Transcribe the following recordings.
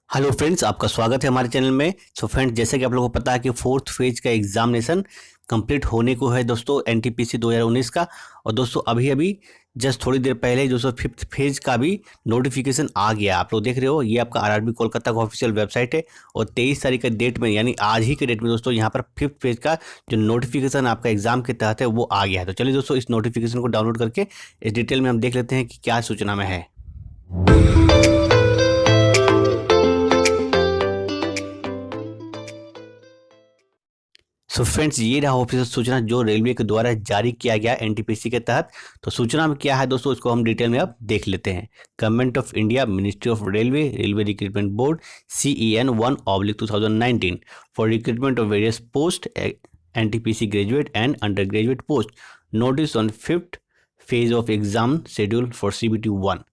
Hello friends, आपका स्वागत है हमारे चैनल में। सो फ्रेंड्स, जैसे कि आप लोगों को पता है कि फोर्थ फेज का एग्जामिनेशन कंप्लीट होने को है दोस्तों, एनटीपीसी 2019 का। और दोस्तों अभी अभी जस्ट थोड़ी देर पहले दोस्तों फिफ्थ फेज का भी नोटिफिकेशन आ गया। आप लोग देख रहे हो, ये आपका आरआरबी कोलकाता का ऑफिशियल वेबसाइट है और 23 तारीख के डेट में, यानी आज ही के डेट में दोस्तों यहाँ पर फिफ्थ फेज का जो नोटिफिकेशन आपका एग्जाम के तहत है वो आ गया है। तो चलिए दोस्तों, इस नोटिफिकेशन को डाउनलोड करके इस डिटेल में हम देख लेते हैं कि क्या सूचना में है। सो फ्रेंड्स, ये रहा ऑफिशियल सूचना जो रेलवे के द्वारा जारी किया गया एनटीपीसी के तहत। तो सूचना में क्या है दोस्तों, इसको हम डिटेल में अब देख लेते हैं। Government of India, ministry of railway, railway recruitment board, CEN 1/2019 for recruitment of various post, NTPC graduate and under graduate post, notice on fifth phase of exam schedule for CBT 1।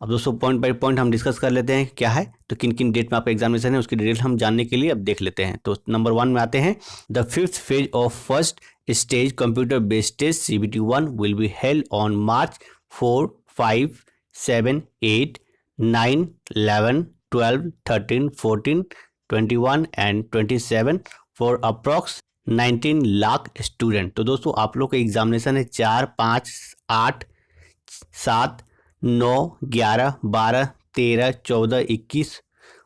अब दोस्तों point by point हम discuss कर लेते हैं क्या है, तो किन किन डेट में आपका एग्जामिनेशन है उसकी डिटेल हम जानने के लिए अब देख लेते हैं। तो नंबर 1 में आते हैं। The fifth phase of first stage computer based test CBT 1 will be held on March 4, 5, 7, 8, 9, 11, 12, 13, 14, 21 and 27 for approx 19 lakh student. तो दोस्तों आप लोग का एग्जामिनेशन है 4, 5, 8, 7, 9, 11, 12, 13, 14, 21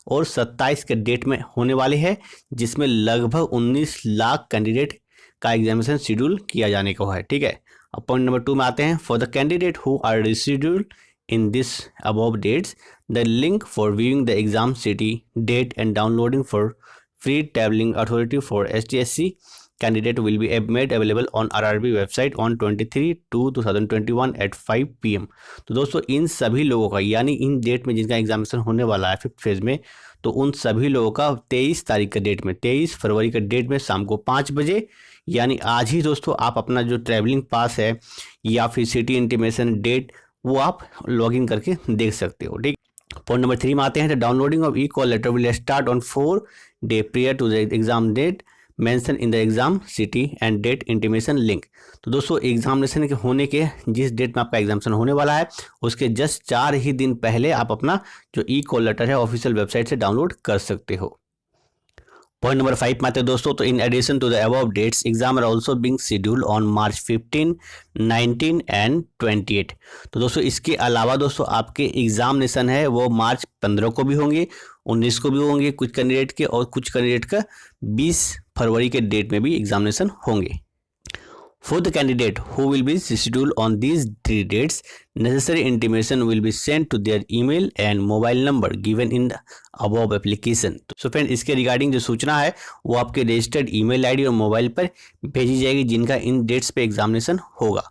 और 27 के डेट में होने वाले हैं, जिसमें लगभग 19 लाख कैंडिडेट का एग्जामिनेशन शेड्यूल किया जाने को है। ठीक है, अब पॉइंट नंबर 2 में आते हैं। For the candidate who are rescheduled in this above dates, the link for viewing the exam city date and downloading for free travelling authority for STSC candidate will be made available on RRB website on 23/2/2021 at 5 PM। तो दोस्तों इन सभी लोगों का, यानी इन date में जिनका examination होने वाला है फिफ्थ फेज में, तो उन सभी लोगों का 23 तारीख के डेट में, 23 फरवरी के डेट में शाम को 5 बजे, यानी आज ही दोस्तों आप अपना जो ट्रैवलिंग पास है या फिर सिटी इंटीमेशन डेट वो आप लॉग इन करके देख सकते हो। ठीक, पॉइंट नंबर 3 में आते हैं। The downloading of e-call letter will start on 4 day prior to the exam date mention in the exam city and date intimation link. तो दोस्तों एग्जामिनेशन के होने के जिस डेट में आपका एग्जामिनेशन होने वाला है उसके जस्ट 4 ही दिन पहले आप अपना जो ई-कॉल लेटर है ऑफिशियल वेबसाइट से डाउनलोड कर सकते हो। पॉइंट नंबर 5 में आते हैं दोस्तों। तो in addition to the above dates, exam are also being scheduled on March 15, 19 and 28। तो दोस्तों इसके अलावा दोस्तों आपके एग्जामिनेशन है वो मार्च 15 को भी होंगे, 19 को भी होंगे कुछ कैंडिडेट के, और कुछ कैंडिडेट का 20 फरवरी के डेट में भी एग्जामिनेशन होंगे। For the candidate who will be scheduled on these 3 dates, necessary intimation will be sent to their email and mobile number given in the above application। तो फ्रेंड इसके रिगार्डिंग जो सूचना है वो आपके रजिस्टर्ड ईमेल आईडी और mobile पर भेजी जाएगी जिनका इन डेट्स पे एग्जामिनेशन होगा।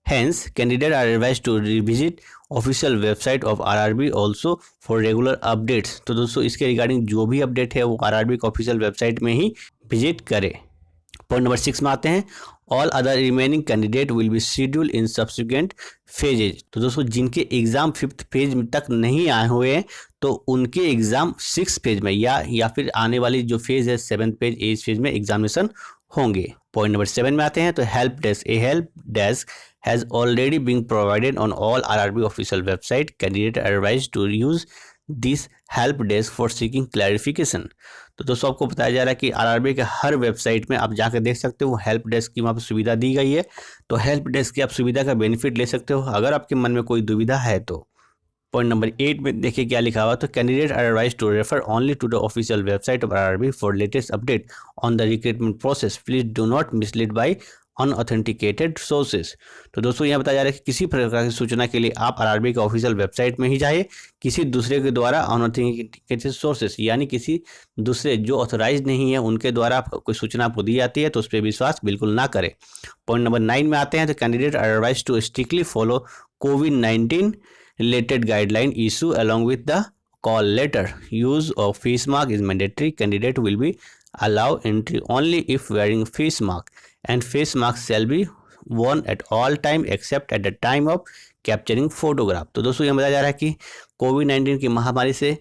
Hence, candidate are advised to revisit official website of RRB also for regular updates। तो दोस्तों इसके रिगार्डिंग जो भी अपडेट है वो RRB के ऑफिशियल वेबसाइट में ही विजिट करें। पॉइंट नंबर 6 में आते हैं। All other remaining candidate will be scheduled in subsequent phases. तो दोस्तों जिनके एग्जाम फिफ्थ फेज तक नहीं आए हुए हैं तो उनके एग्जाम 6 फेज में या फिर आने वाली जो फेज है 7th फेज, 8th फेज में एग्जामिनेशन होंगे। पॉइंट नंबर 7 में आते हैं। तो help desk, a help desk has already been provided on all RRB official website. Candidate are advised to use this help desk for seeking clarification. तो दोस्तों आपको बताया जा रहा है कि RRB के हर वेबसाइट में आप जाकर देख सकते हो, हेल्प डेस्क की वहाँ पर सुविधा दी गई है। तो हेल्प डेस्क की आप सुविधा का बेनिफिट ले सकते हो अगर आपके मन में कोई दुविधा है तो। पॉइंट नंबर 8 में देखिए क्या लिखा हुआ। तो candidate are advised to refer only to the official website of RRB for latest update on the recruitment process. Please do not mislead by unauthenticated sources. तो दोस्तों यहाँ बताया जा रहा है कि किसी प्रकार की सूचना के लिए आप RRB के ऑफिशियल वेबसाइट में ही जाइए, किसी दूसरे के द्वारा अनऑथेंटिकेटेड सोर्सेज यानी किसी दूसरे जो ऑथराइज नहीं है उनके द्वारा कोई सूचना आपको दी जाती है तो उस पर विश्वास बिल्कुल ना करें। पॉइंट नंबर 9 में आते हैं। तो candidate are advised to strictly follow COVID-19 related guideline issue along with the call letter। Use of face mask is mandatory। Candidate will be allowed entry only if wearing face mask and face mask shall be worn at all time except at the time of capturing photograph। तो दोस्तों ये बताया जा रहा है कि COVID-19 की महामारी से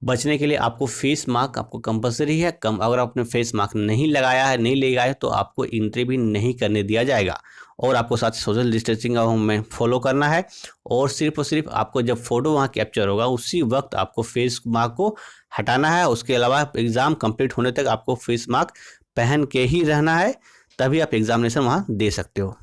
बचने के लिए आपको फेस मास्क आपको कंपलसरी है। अगर आपने फेस मास्क नहीं लगाया है, नहीं लगाया है तो आपको एंट्री भी नहीं करने दिया जाएगा। और आपको साथ सोशल डिस्टेंसिंग का हमें फॉलो करना है। और सिर्फ आपको जब फोटो वहाँ कैप्चर होगा उसी वक्त आपको फेस मास्क को हटाना है। उसके अलावा एग्ज़ाम कंप्लीट होने तक आपको फेस मास्क पहन के ही रहना है, तभी आप एग्जामिनेशन वहाँ दे सकते हो।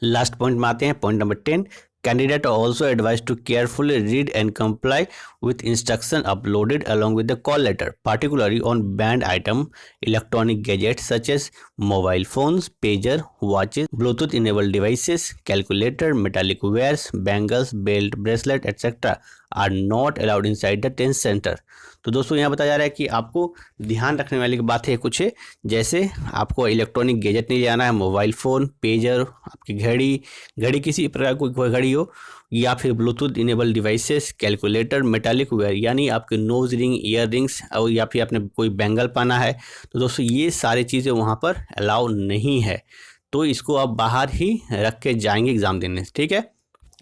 लास्ट पॉइंट में आते हैं, point number 10। Candidate are also advised to carefully read and comply with instruction uploaded along with the call letter, particularly on banned item, electronic gadgets such as mobile phones, pager, watches, Bluetooth enabled devices, calculator, metallic wares, bangles, belt, bracelet, etc. are not allowed inside the test center। तो दोस्तों यहाँ बताया जा रहा है कि आपको ध्यान रखने वाली बातें कुछ है, जैसे आपको इलेक्ट्रॉनिक गैजेट नहीं ले जाना है, मोबाइल फ़ोन, पेजर, आपकी घड़ी किसी प्रकार की कोई घड़ी हो, या फिर Bluetooth enable devices, calculator, metallic wear यानी आपके नोज रिंग, ईयर रिंग्स, और या फिर आपने कोई बैंगल पहना है, तो दोस्तों ये सारी चीज़ें वहाँ पर अलाउ नहीं है। तो इसको आप बाहर ही रख के जाएंगे एग्ज़ाम देने, ठीक है।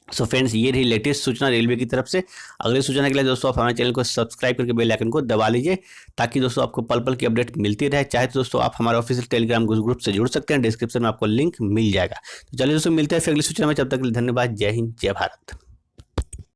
सो फ्रेंड्स, ये रही लेटेस्ट सूचना रेलवे की तरफ से। अगली सूचना के लिए दोस्तों आप हमारे चैनल को सब्सक्राइब करके बेल आइकन को दबा लीजिए, ताकि दोस्तों आपको पल पल की अपडेट मिलती रहे। चाहे तो दोस्तों आप हमारे ऑफिशियल टेलीग्राम ग्रुप से जुड़ सकते हैं, डिस्क्रिप्शन में आपको लिंक मिल जाएगा। तो चलिए दोस्तों, मिलते हैं फिर अगली सूचना में, तब तक के लिए धन्यवाद। जय हिंद, जय भारत।